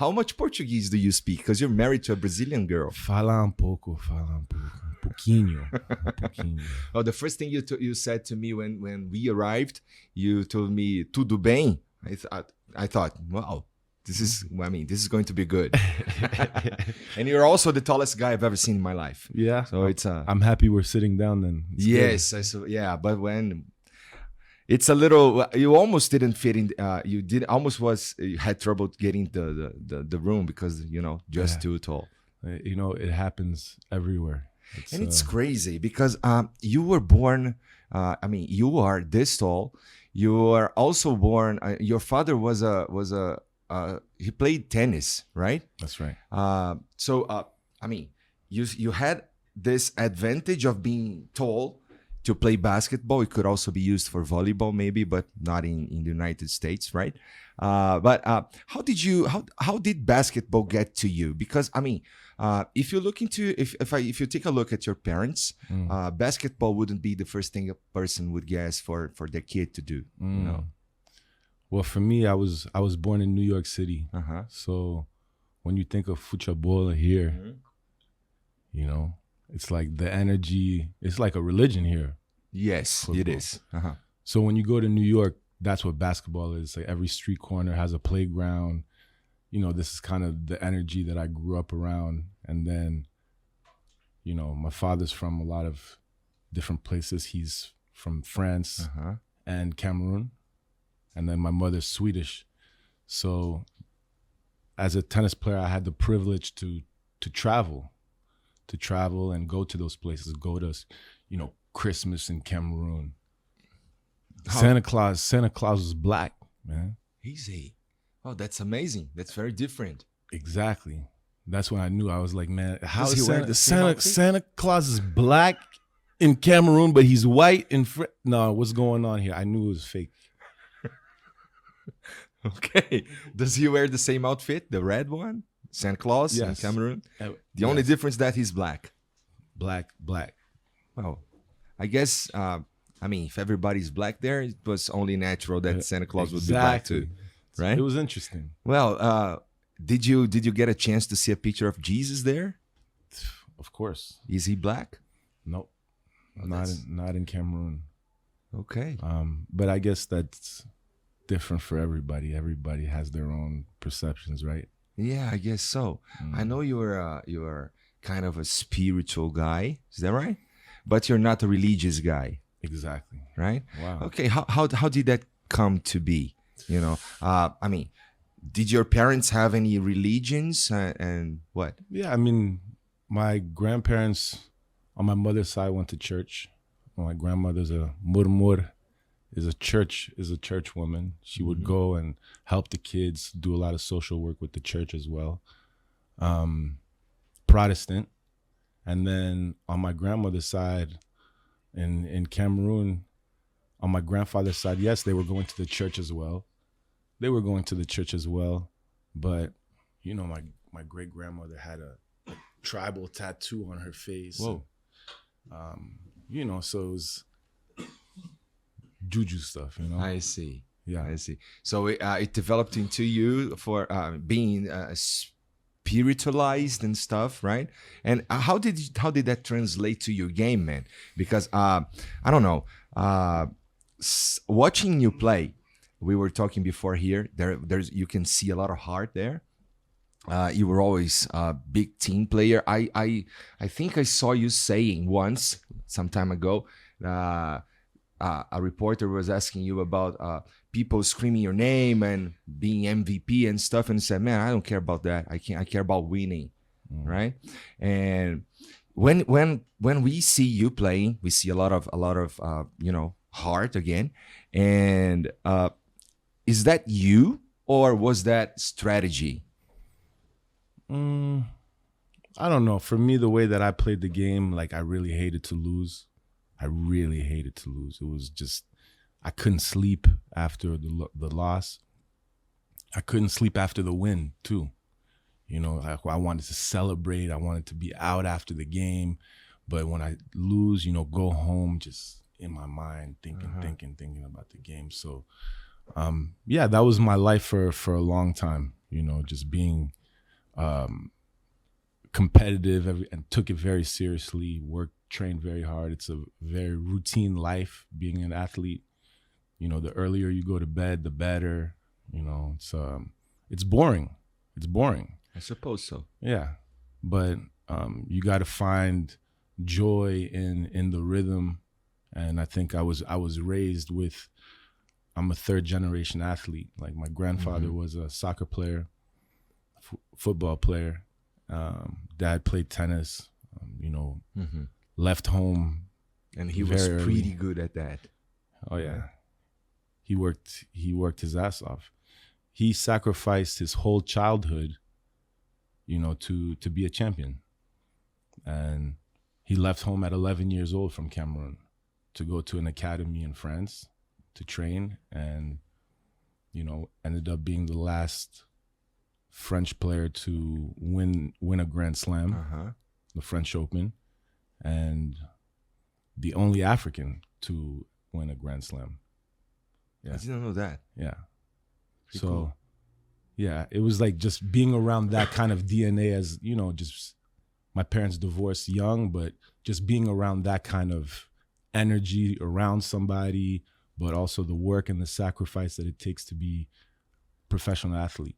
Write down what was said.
How much Portuguese do you speak? Because you're married to a Brazilian girl. Fala um pouco. Um pouquinho. Oh, the first thing you said to me when we arrived, you told me tudo bem. I thought, wow, this is going to be good. And you're also the tallest guy I've ever seen in my life. Yeah. So it's I'm happy we're sitting down then. It's yes, yeah, but when it's a little, you almost didn't fit in. You had trouble getting the room because just too tall. It happens everywhere. It's crazy because you were born. You are this tall. You are also born. Your father he played tennis, right? That's right. You had this advantage of being tall to play basketball. It could also be used for volleyball, maybe, but not in the United States, right? But how did basketball get to you? Because if you look into if you take a look at your parents, basketball wouldn't be the first thing a person would guess for their kid to do. Well, for me, I was born in New York City. So when you think of futebol here, it's like the energy. It's like a religion here. Yes, football. It is. So when you go to New York, that's what basketball is. Like every street corner has a playground. This is kind of the energy that I grew up around. And then, my father's from a lot of different places. He's from France and Cameroon. And then my mother's Swedish. So as a tennis player, I had the privilege to travel and go to those places, go to, Christmas in Cameroon. Santa Claus was black, man. Easy. Oh, that's amazing. That's very different. Exactly. That's when I knew. I was like, man, how Does is he wear the same outfit? Santa Claus is black in Cameroon, but he's white in No, what's going on here? I knew it was fake. Okay. Does he wear the same outfit, the red one? Santa Claus in Cameroon? The only difference that he's black. Black. Well, I guess, if everybody's black there, it was only natural that Santa Claus would be black too, right? It was interesting. Well, did you get a chance to see a picture of Jesus there? Of course. Is he black? Nope. Not in Cameroon. Okay. But I guess that's different for everybody. Everybody has their own perceptions, right? Yeah, I guess so. I know you're kind of a spiritual guy. Is that right? But you're not a religious guy. Exactly. Right? Wow. Okay. How did that come to be? Did your parents have any religions and what? Yeah, my grandparents on my mother's side went to church. My grandmother's a murmur, is a church woman. She would go and help the kids, do a lot of social work with the church as well. Protestant. And then on my grandmother's side in Cameroon, on my grandfather's side, yes, they were going to the church as well. But, my great-grandmother had a tribal tattoo on her face. Whoa. And, so it was juju stuff, I see. Yeah. I see. So it developed into you for being spiritualized and stuff, right? And how did that translate to your game, man? Because I don't know, watching you play, we were talking before here. There's you can see a lot of heart there. You were always a big team player. I think I saw you saying once, some time ago, a reporter was asking you about people screaming your name and being MVP and stuff, and you said, "Man, I don't care about that. I care about winning." Right? And when we see you playing, we see a lot of heart again. And is that you, or was that strategy? I don't know. For me, the way that I played the game, like, I really hated to lose. It was just, I couldn't sleep after the loss. I couldn't sleep after the win too. I wanted to celebrate. I wanted to be out after the game. But when I lose, go home just in my mind thinking about the game. So Yeah, that was my life for a long time. Just being competitive and took it very seriously. Trained very hard. It's a very routine life being an athlete. The earlier you go to bed, the better. It's boring. It's boring. I suppose so. Yeah, but you got to find joy in the rhythm, and I think I was raised with. I'm a third generation athlete. Like my grandfather was a soccer player, football player. Dad played tennis. Left home, and he was very pretty early. good at that. Oh yeah, he worked his ass off. He sacrificed his whole childhood, to be a champion. And he left home at 11 years old from Cameroon to go to an academy in France to train, and ended up being the last French player to win a Grand Slam, the French Open, and the only African to win a Grand Slam. I didn't know that. Yeah. Pretty cool. Yeah, it was like just being around that kind of DNA as, just my parents divorced young, but just being around that kind of energy around somebody, but also the work and the sacrifice that it takes to be a professional athlete.